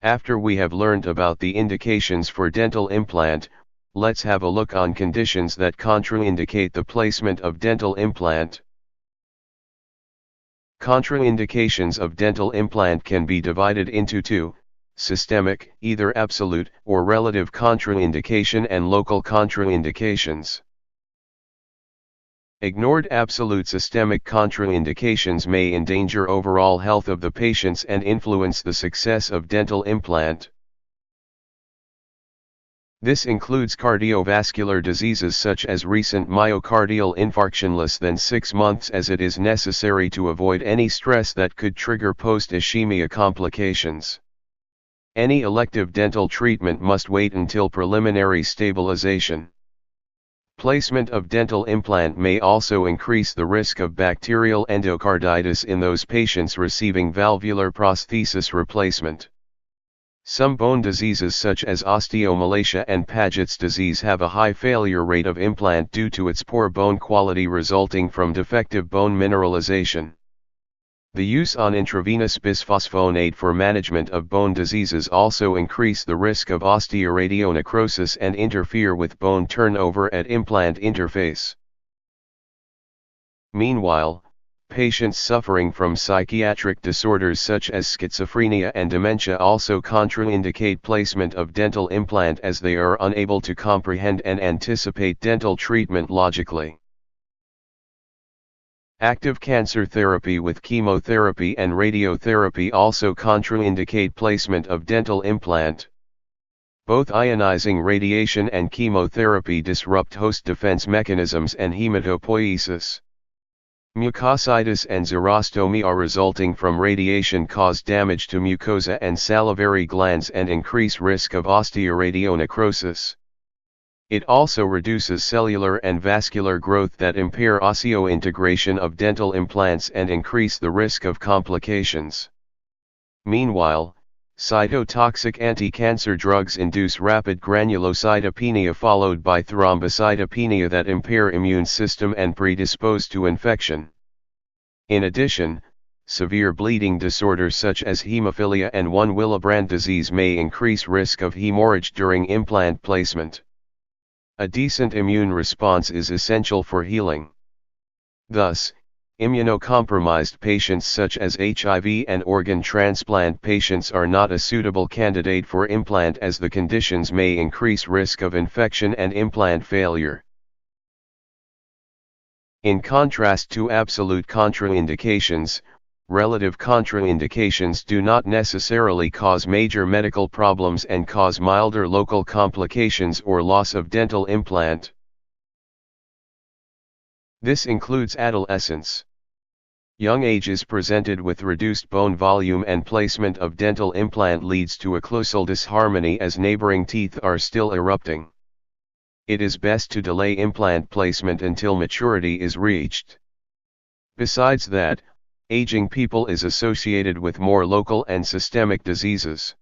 After we have learned about the indications for dental implant, let's have a look on conditions that contraindicate the placement of dental implant. Contraindications of dental implant can be divided into two: systemic, either absolute or relative contraindication, and local contraindications. Ignored absolute systemic contraindications may endanger overall health of the patients and influence the success of dental implant. This includes cardiovascular diseases such as recent myocardial infarction less than 6 months, as it is necessary to avoid any stress that could trigger post-ischemia complications. Any elective dental treatment must wait until preliminary stabilization. Placement of dental implant may also increase the risk of bacterial endocarditis in those patients receiving valvular prosthesis replacement. Some bone diseases such as osteomalacia and Paget's disease have a high failure rate of implant due to its poor bone quality resulting from defective bone mineralization. The use on intravenous bisphosphonate for management of bone diseases also increase the risk of osteoradionecrosis and interfere with bone turnover at implant interface. Meanwhile, patients suffering from psychiatric disorders such as schizophrenia and dementia also contraindicate placement of dental implant, as they are unable to comprehend and anticipate dental treatment logically. Active cancer therapy with chemotherapy and radiotherapy also contraindicate placement of dental implant. Both ionizing radiation and chemotherapy disrupt host defense mechanisms and hematopoiesis. Mucositis and xerostomia resulting from radiation cause damage to mucosa and salivary glands and increase risk of osteoradionecrosis. It also reduces cellular and vascular growth that impair osseointegration of dental implants and increase the risk of complications. Meanwhile, cytotoxic anti-cancer drugs induce rapid granulocytopenia followed by thrombocytopenia that impair immune system and predispose to infection. In addition, severe bleeding disorders such as hemophilia and Willebrand disease may increase risk of hemorrhage during implant placement. A decent immune response is essential for healing. Thus, immunocompromised patients such as HIV and organ transplant patients are not a suitable candidate for implant, as the conditions may increase risk of infection and implant failure. In contrast to absolute contraindications, relative contraindications do not necessarily cause major medical problems and cause milder local complications or loss of dental implant. This includes adolescence. Young ages presented with reduced bone volume and placement of dental implant leads to occlusal disharmony as neighboring teeth are still erupting. It is best to delay implant placement until maturity is reached. Besides that, aging people is associated with more local and systemic diseases.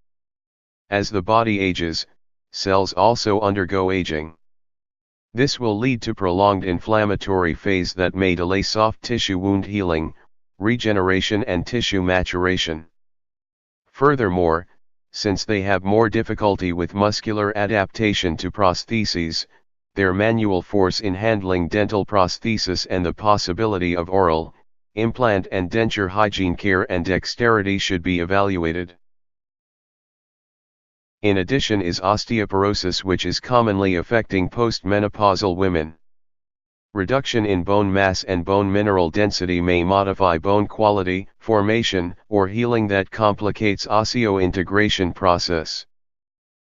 As the body ages, cells also undergo aging. This will lead to prolonged inflammatory phase that may delay soft tissue wound healing, regeneration and tissue maturation. Furthermore, since they have more difficulty with muscular adaptation to prostheses, their manual force in handling dental prosthesis and the possibility of oral, implant and denture hygiene care and dexterity should be evaluated. In addition is osteoporosis, which is commonly affecting postmenopausal women. Reduction in bone mass and bone mineral density may modify bone quality, formation, or healing that complicates osseointegration process.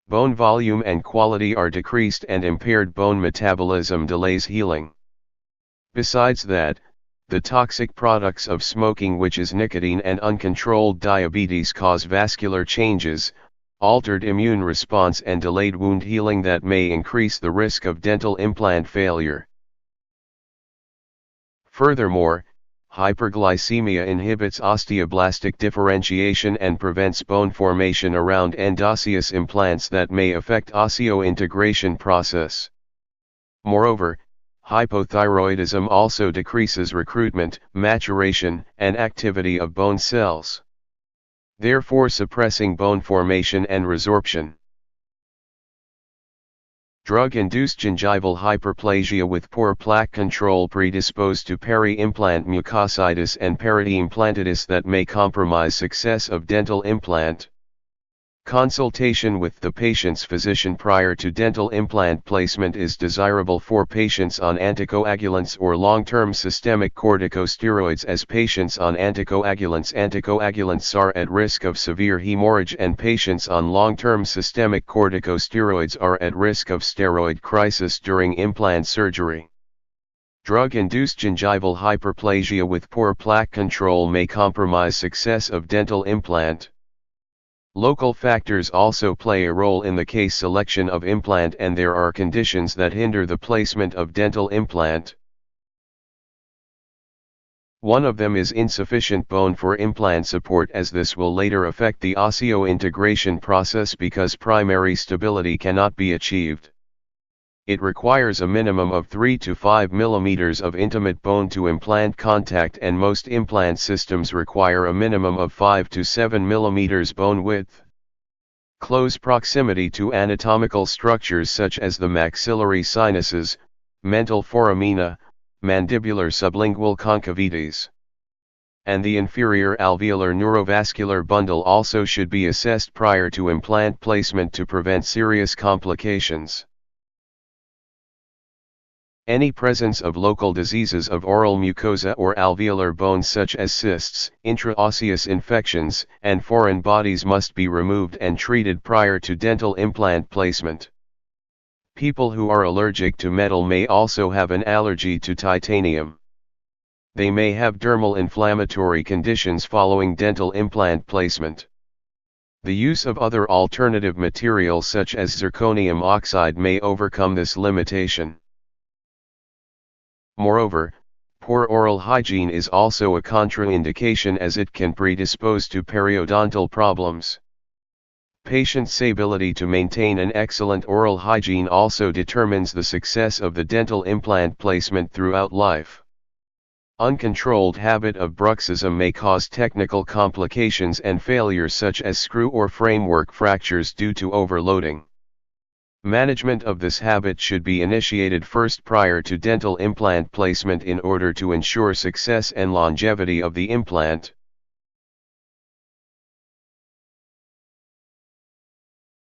Bone volume and quality are decreased and impaired bone metabolism delays healing. Besides that, the toxic products of smoking, which is nicotine, and uncontrolled diabetes cause vascular changes, altered immune response and delayed wound healing that may increase the risk of dental implant failure. Furthermore, hyperglycemia inhibits osteoblastic differentiation and prevents bone formation around endosseous implants that may affect osseointegration process. Moreover, hypothyroidism also decreases recruitment, maturation, and activity of bone cells. therefore suppressing bone formation and resorption. Drug-induced gingival hyperplasia with poor plaque control predisposed to peri-implant mucositis and peri-implantitis that may compromise success of dental implant. Consultation with the patient's physician prior to dental implant placement is desirable for patients on anticoagulants or long-term systemic corticosteroids, as patients on anticoagulants are at risk of severe hemorrhage and patients on long-term systemic corticosteroids are at risk of steroid crisis during implant surgery. Drug-induced gingival hyperplasia with poor plaque control may compromise success of dental implant. Local factors also play a role in the case selection of implant, and there are conditions that hinder the placement of dental implant. One of them is insufficient bone for implant support, as this will later affect the osseointegration process because primary stability cannot be achieved. It requires a minimum of 3 to 5 mm of intimate bone to implant contact, and most implant systems require a minimum of 5 to 7 mm bone width. Close proximity to anatomical structures such as the maxillary sinuses, mental foramina, mandibular sublingual concavities, and the inferior alveolar neurovascular bundle also should be assessed prior to implant placement to prevent serious complications. Any presence of local diseases of oral mucosa or alveolar bones such as cysts, intraosseous infections, and foreign bodies must be removed and treated prior to dental implant placement. People who are allergic to metal may also have an allergy to titanium. They may have dermal inflammatory conditions following dental implant placement. The use of other alternative materials such as zirconium oxide may overcome this limitation. Moreover, poor oral hygiene is also a contraindication, as it can predispose to periodontal problems. Patients' ability to maintain an excellent oral hygiene also determines the success of the dental implant placement throughout life. Uncontrolled habit of bruxism may cause technical complications and failures such as screw or framework fractures due to overloading. Management of this habit should be initiated first prior to dental implant placement in order to ensure success and longevity of the implant.